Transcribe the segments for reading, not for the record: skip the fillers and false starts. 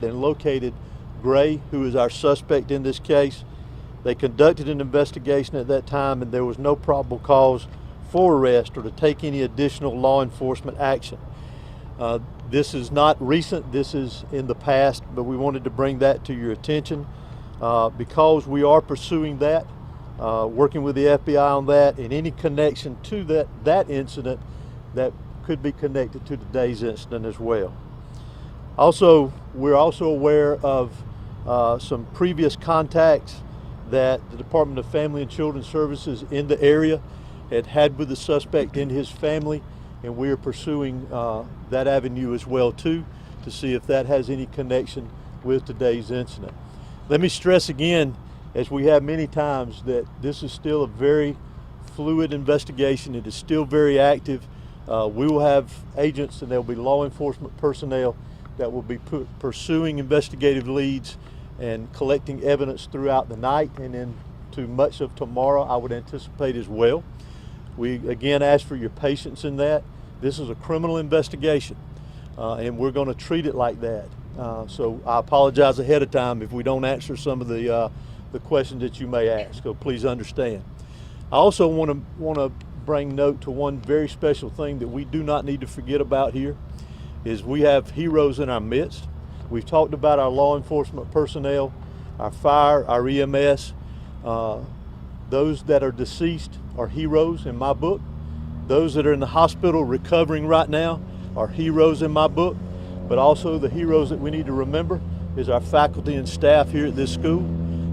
and located Gray, who is our suspect in this case. They conducted an investigation at that time, and there was no probable cause for arrest or to take any additional law enforcement action. This is not recent, this is in the past, but we wanted to bring that to your attention because we are pursuing that, working with the FBI on that, and any connection to that incident that could be connected to today's incident as well. Also, we're also aware of some previous contacts that the Department of Family and Children Services in the area had with the suspect and his family, and we are pursuing that avenue as well too, to see if that has any connection with today's incident. Let me stress again, as we have many times, that this is still a very fluid investigation. It is still very active. We will have agents and there will be law enforcement personnel that will be pursuing investigative leads and collecting evidence throughout the night and into much of tomorrow, I would anticipate as well. We again ask for your patience in that. This is a criminal investigation and we're going to treat it like that. So I apologize ahead of time if we don't answer some of the questions that you may ask, so please understand. I also want to bring note to one very special thing that we do not need to forget about here, is we have heroes in our midst. We've talked about our law enforcement personnel, our fire, our EMS. Those that are deceased are heroes in my book. Those that are in the hospital recovering right now are heroes in my book. But also the heroes that we need to remember is our faculty and staff here at this school.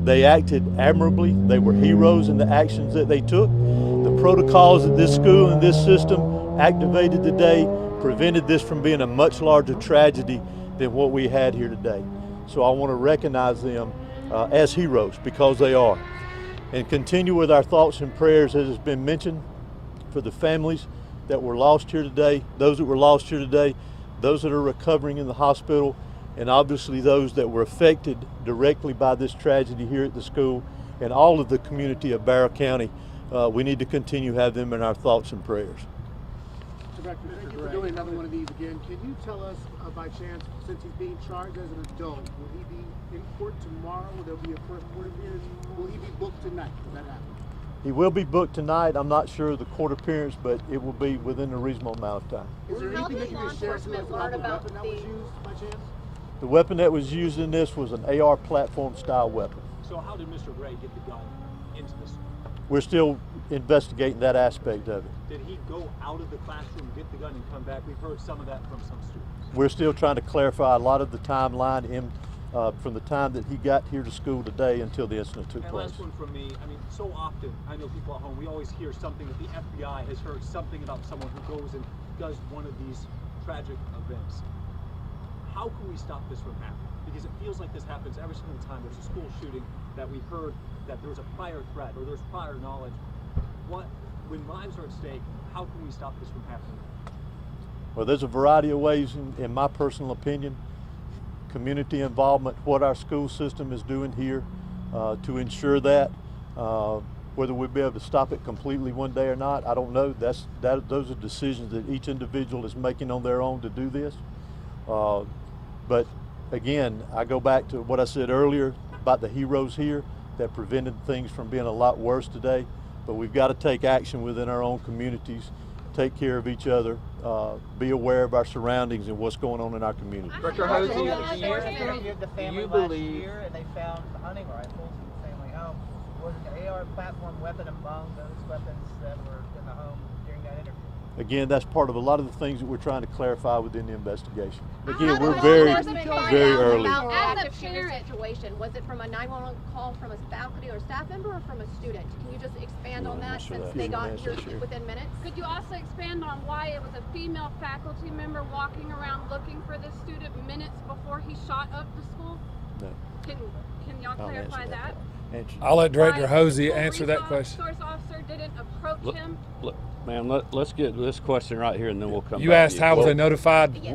They acted admirably. They were heroes in the actions that they took. The protocols at this school and this system activated today prevented this from being a much larger tragedy than what we had here today. So I want to recognize them as heroes, because they are. And continue with our thoughts and prayers, as has been mentioned, for the families that were lost here today, those that were lost here today, those that are recovering in the hospital, and obviously those that were affected directly by this tragedy here at the school and all of the community of Barrow County. We need to continue to have them in our thoughts and prayers. Director, thank you for doing another one of these again. Can you tell us, by chance, since he's being charged as an adult, will he be in court tomorrow? Will there be a first court appearance? Will he be booked tonight? Will that happen? He will be booked tonight. I'm not sure of the court appearance, but it will be within a reasonable amount of time. Is there anything that you can share to us about the weapon that was used, by chance? The weapon that was used in this was an AR platform style weapon. So how did Mr. Gray get the gun into this? We're still investigating that aspect of it. Did he go out of the classroom, get the gun, and come back? We've heard some of that from some students. We're still trying to clarify a lot of the timeline from the time that he got here to school today until the incident took place. Last one from me. I mean, so often, I know people at home, we always hear something that the FBI has heard something about someone who goes and does one of these tragic events. How can we stop this from happening? Because it feels like this happens every single time there's a school shooting that we heard that there was a prior threat or there's prior knowledge. When lives are at stake, how can we stop this from happening? Well, there's a variety of ways, in my personal opinion. Community involvement, what our school system is doing here to ensure that. Whether we'll be able to stop it completely one day or not, I don't know. Those are decisions that each individual is making on their own to do this. But again, I go back to what I said earlier about the heroes here that prevented things from being a lot worse today. But we've got to take action within our own communities, take care of each other, be aware of our surroundings and what's going on in our community. Dr. Hosey, do you believe year and they found hunting rifles in the family home? Was an AR platform weapon among those weapons that were in the home during that interview? Again, that's part of a lot of the things that we're trying to clarify within the investigation. Again, we're very early. As a parent situation, was it from a 911 call from a faculty or staff member or from a student? Can you just expand on that since they got here within minutes? Could you also expand on why it was a female faculty member walking around looking for this student minutes before he shot up the school? No. Can y'all clarify that? I'll let Director Hosey answer that question. Source officer didn't approach him? Look, ma'am, let's get this question right here and then we'll come back. You asked how was they notified? Yeah,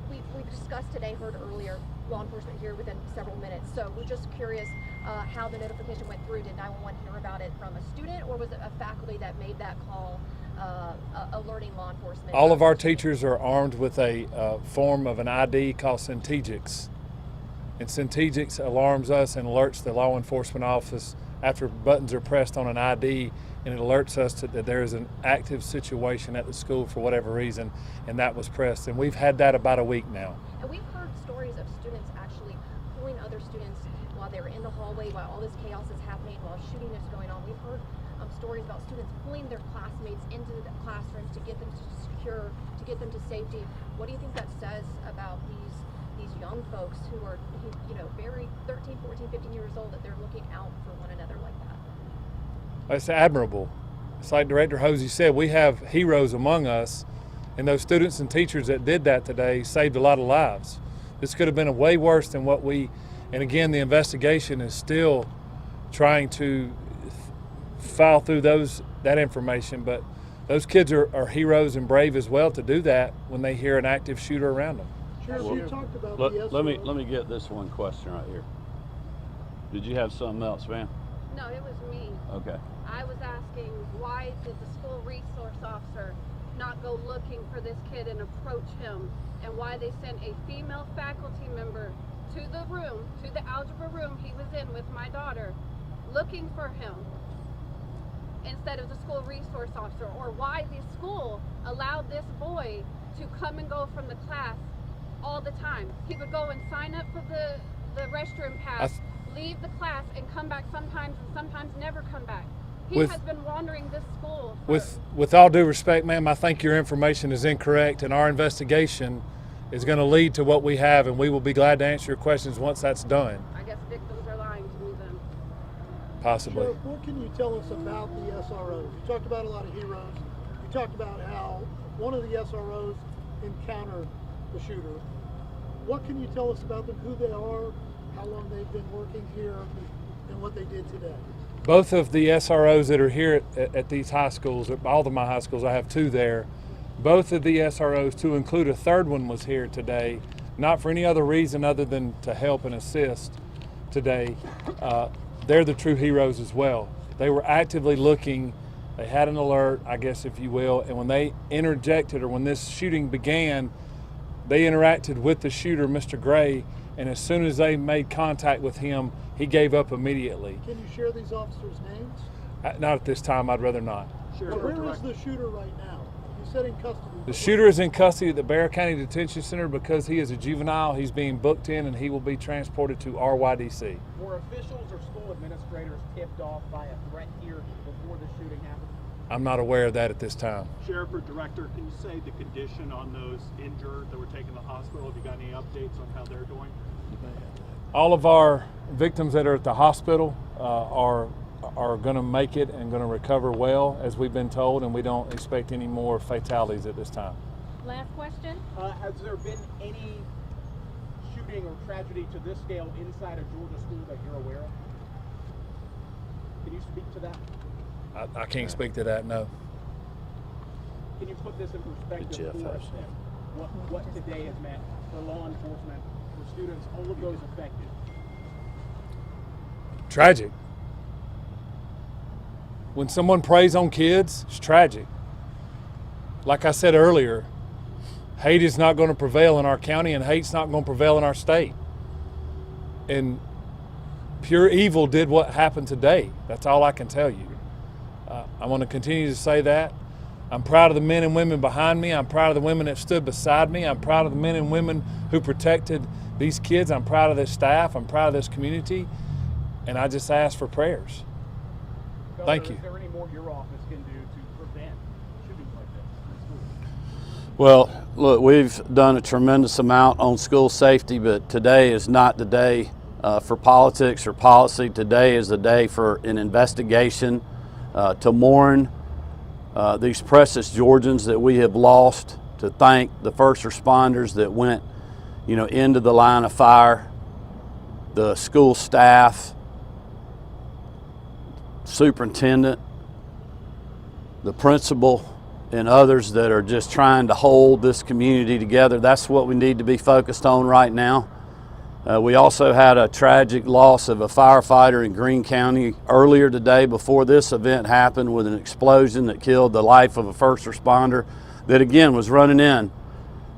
we discussed today, heard earlier, law enforcement here within several minutes. So we're just curious how the notification went through. Did 911 hear about it from a student, or was it a faculty that made that call alerting law enforcement? All of our teachers are armed with a form of an ID called Centegix. and Centegix alarms us and alerts the law enforcement office after buttons are pressed on an ID, and it alerts us that there is an active situation at the school for whatever reason, and that was pressed. And we've had that about a week now. And we've heard stories of students actually pulling other students while they're in the hallway, while all this chaos is happening, while shooting is going on. We've heard stories about students pulling their classmates into the classrooms to get them to secure, to get them to safety. What do you think that says about these young folks who are, very 13, 14, 15 years old, that they're looking out for one another like that? It's admirable. It's like Director Hosey said, we have heroes among us, and those students and teachers that did that today saved a lot of lives. This could have been way worse than what and again, the investigation is still trying to file through that information, but those kids are heroes and brave as well to do that when they hear an active shooter around them. Sheriff, Well, you talked about Let me get this one question right here. Did you have something else, ma'am? No, it was me. Okay. I was asking, why did the school resource officer not go looking for this kid and approach him, and why they sent a female faculty member to the algebra room he was in with my daughter, looking for him instead of the school resource officer, or why the school allowed this boy to come and go from the class all the time. He would go and sign up for the restroom pass, leave the class, and come back sometimes, and sometimes never come back. He has been wandering this school. With all due respect, ma'am, I think your information is incorrect, and our investigation is going to lead to what we have, and we will be glad to answer your questions once that's done. I guess victims are lying to me then. Possibly. Sheriff, what can you tell us about the SROs? You talked about a lot of heroes. You talked about how one of the SROs encountered the shooter. What can you tell us about them, who they are, how long they've been working here, and what they did today? Both of the SROs that are here at these high schools, all of my high schools, I have two there. Both of the SROs, to include a third one, was here today, not for any other reason other than to help and assist today. They're the true heroes as well. They were actively looking. They had an alert, I guess, if you will, and when they interjected, or when this shooting began, they interacted with the shooter, Mr. Gray, and as soon as they made contact with him, he gave up immediately. Can you share these officers' names? Not at this time, I'd rather not. Well, where is the shooter right now? You said in custody. The shooter is in custody at the Barrow County Detention Center because he is a juvenile. He's being booked in, and he will be transported to RYDC. Were officials or school administrators tipped off by a threat here before the shooting happened? I'm not aware of that at this time. Sheriff or Director, can you say the condition on those injured that were taken to the hospital? Have you got any updates on how they're doing? All of our victims that are at the hospital are going to make it and going to recover well, as we've been told, and we don't expect any more fatalities at this time. Last question. Has there been any shooting or tragedy to this scale inside a Georgia school that you're aware of? Can you speak to that? I can't speak to that, no. Can you put this in perspective for us then? What today has meant for law enforcement, for students, all of those affected? Tragic. When someone preys on kids, it's tragic. Like I said earlier, hate is not going to prevail in our county, and hate's not going to prevail in our state. And pure evil did what happened today. That's all I can tell you. I want to continue to say that. I'm proud of the men and women behind me. I'm proud of the women that stood beside me. I'm proud of the men and women who protected these kids. I'm proud of this staff. I'm proud of this community. And I just ask for prayers. Thank you. Is there any more your office can do to prevent shootings like this in schools? Well, look, we've done a tremendous amount on school safety, but today is not the day for politics or policy. Today is the day for an investigation to mourn these precious Georgians that we have lost, to thank the first responders that went, into the line of fire, the school staff, superintendent, the principal, and others that are just trying to hold this community together. That's what we need to be focused on right now. We also had a tragic loss of a firefighter in Greene County earlier today before this event happened, with an explosion that killed the life of a first responder that again was running in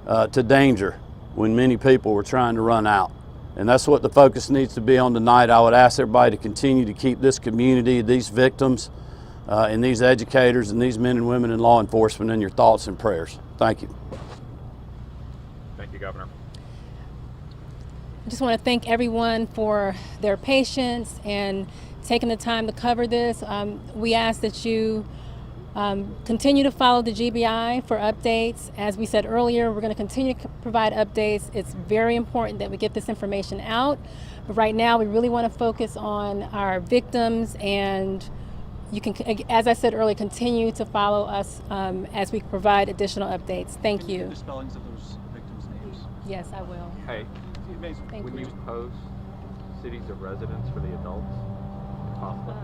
to danger when many people were trying to run out. And that's what the focus needs to be on tonight. I would ask everybody to continue to keep this community, these victims, and these educators and these men and women in law enforcement in your thoughts and prayers. Thank you. Thank you, Governor. I just want to thank everyone for their patience and taking the time to cover this. We ask that you continue to follow the GBI for updates. As we said earlier, we're going to continue to provide updates. It's very important that we get this information out. But right now, we really want to focus on our victims, and you can, as I said earlier, continue to follow us as we provide additional updates. Thank Can you you. give the spellings of those victims' names? Yes, I will. Hey, Thank when you. you post cities of residence for the adults, if possible.